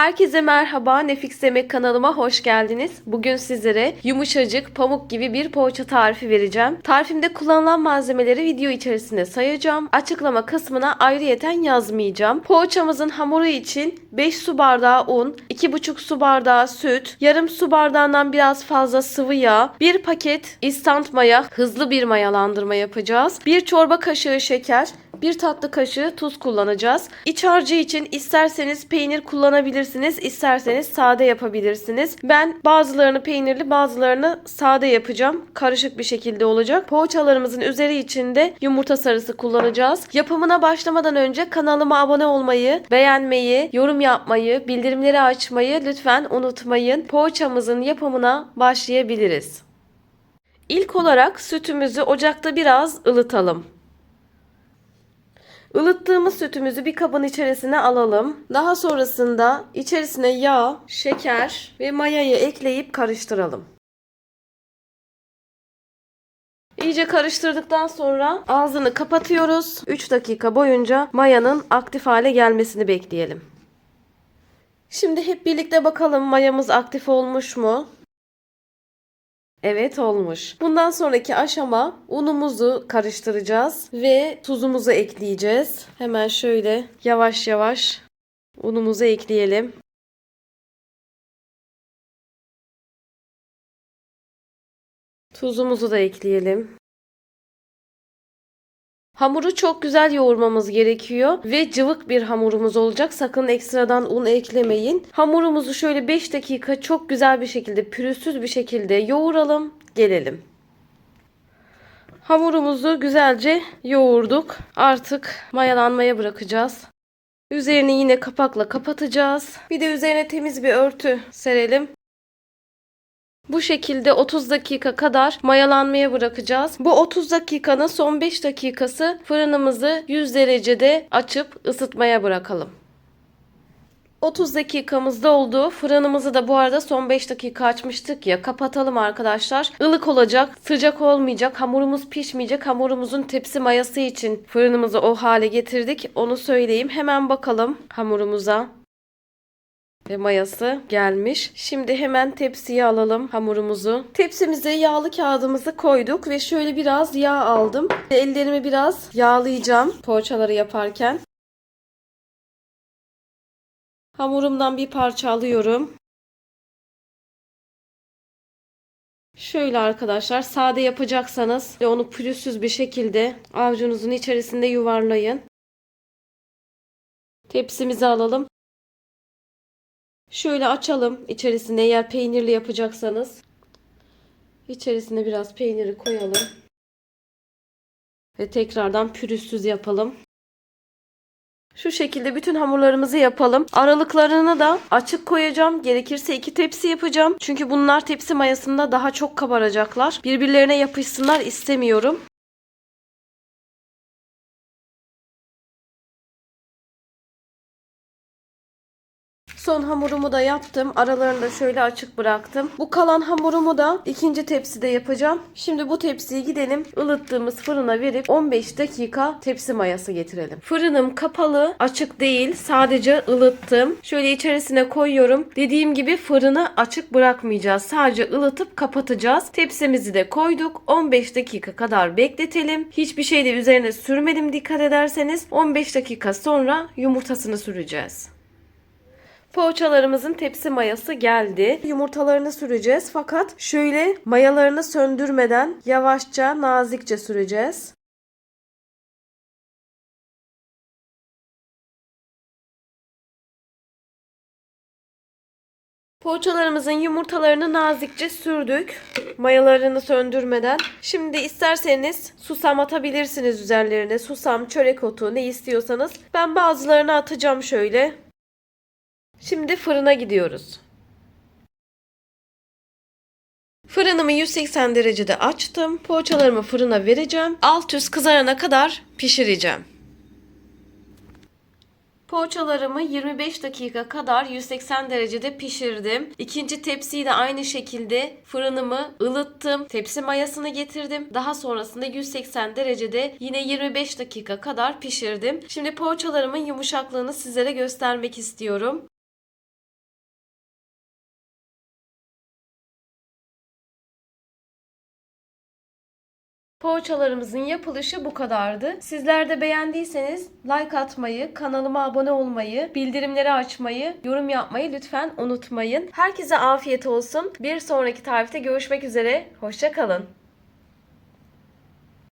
Herkese merhaba, Nefis Yemek kanalıma hoş geldiniz. Bugün sizlere yumuşacık, pamuk gibi bir poğaça tarifi vereceğim. Tarifimde kullanılan malzemeleri video içerisinde sayacağım. Açıklama kısmına ayrıyeten yazmayacağım. Poğaçamızın hamuru için 5 su bardağı un, 2,5 su bardağı süt, yarım su bardağından biraz fazla sıvı yağ, 1 paket instant maya, hızlı bir mayalandırma yapacağız. 1 çorba kaşığı şeker, 1 tatlı kaşığı tuz kullanacağız. İç harcı için isterseniz peynir kullanabilirsiniz, isterseniz sade yapabilirsiniz. Ben bazılarını peynirli, bazılarını sade yapacağım. Karışık bir şekilde olacak. Poğaçalarımızın üzeri için de yumurta sarısı kullanacağız. Yapımına başlamadan önce kanalıma abone olmayı, beğenmeyi, yorum yapmayı, bildirimleri açmayı lütfen unutmayın. Poğaçamızın yapımına başlayabiliriz. İlk olarak sütümüzü ocakta biraz ılıtalım. Ilıttığımız sütümüzü bir kabın içerisine alalım. Daha sonrasında içerisine yağ, şeker ve mayayı ekleyip karıştıralım. İyice karıştırdıktan sonra ağzını kapatıyoruz. 3 dakika boyunca mayanın aktif hale gelmesini bekleyelim. Şimdi hep birlikte bakalım mayamız aktif olmuş mu? Evet, olmuş. Bundan sonraki aşama unumuzu karıştıracağız ve tuzumuzu ekleyeceğiz. Hemen şöyle yavaş yavaş unumuzu ekleyelim. Tuzumuzu da ekleyelim. Hamuru çok güzel yoğurmamız gerekiyor ve cıvık bir hamurumuz olacak. Sakın ekstradan un eklemeyin. Hamurumuzu şöyle 5 dakika çok güzel bir şekilde, pürüzsüz bir şekilde yoğuralım. Gelelim. Hamurumuzu güzelce yoğurduk. Artık mayalanmaya bırakacağız. Üzerini yine kapakla kapatacağız. Bir de üzerine temiz bir örtü serelim. Bu şekilde 30 dakika kadar mayalanmaya bırakacağız. Bu 30 dakikanın son 5 dakikası fırınımızı 100 derecede açıp ısıtmaya bırakalım. 30 dakikamız doldu. Fırınımızı da bu arada son 5 dakika açmıştık ya. Kapatalım arkadaşlar. Ilık olacak, sıcak olmayacak. Hamurumuz pişmeyecek. Hamurumuzun tepsi mayası için fırınımızı o hale getirdik. Onu söyleyeyim. Hemen bakalım hamurumuza. Ve mayası gelmiş. Şimdi hemen tepsiye alalım hamurumuzu. Tepsimize yağlı kağıdımızı koyduk ve şöyle biraz yağ aldım. Ellerimi biraz yağlayacağım poğaçaları yaparken. Hamurumdan bir parça alıyorum. Şöyle arkadaşlar, sade yapacaksanız onu pürüzsüz bir şekilde avucunuzun içerisinde yuvarlayın. Tepsimizi alalım. Şöyle açalım içerisine, eğer peynirli yapacaksanız. İçerisine biraz peyniri koyalım. Ve tekrardan pürüzsüz yapalım. Şu şekilde bütün hamurlarımızı yapalım. Aralıklarını da açık koyacağım. Gerekirse 2 tepsi yapacağım. Çünkü bunlar tepsi mayasında daha çok kabaracaklar. Birbirlerine yapışsınlar istemiyorum. Son hamurumu da yaptım. Aralarını da şöyle açık bıraktım. Bu kalan hamurumu da ikinci tepside yapacağım. Şimdi bu tepsiyi gidelim ılıttığımız fırına verip 15 dakika tepsi mayası getirelim. Fırınım kapalı, açık değil. Sadece ılıttım. Şöyle içerisine koyuyorum. Dediğim gibi fırını açık bırakmayacağız. Sadece ılıtıp kapatacağız. Tepsimizi de koyduk. 15 dakika kadar bekletelim. Hiçbir şey de üzerine sürmedim, dikkat ederseniz. 15 dakika sonra yumurtasını süreceğiz. Poğaçalarımızın tepsi mayası geldi. Yumurtalarını süreceğiz fakat şöyle mayalarını söndürmeden yavaşça, nazikçe süreceğiz. Poğaçalarımızın yumurtalarını nazikçe sürdük. Mayalarını söndürmeden. Şimdi isterseniz susam atabilirsiniz üzerlerine. Susam, çörek otu, ne istiyorsanız. Ben bazılarını atacağım şöyle. Şimdi fırına gidiyoruz. Fırınımı 180 derecede açtım. Poğaçalarımı fırına vereceğim. Alt üst kızarana kadar pişireceğim. Poğaçalarımı 25 dakika kadar 180 derecede pişirdim. İkinci tepsiyi de aynı şekilde fırınımı ılıttım. Tepsi mayasını getirdim. Daha sonrasında 180 derecede yine 25 dakika kadar pişirdim. Şimdi poğaçalarımın yumuşaklığını sizlere göstermek istiyorum. Poğaçalarımızın yapılışı bu kadardı. Sizler de beğendiyseniz like atmayı, kanalıma abone olmayı, bildirimleri açmayı, yorum yapmayı lütfen unutmayın. Herkese afiyet olsun. Bir sonraki tarifte görüşmek üzere. Hoşça kalın.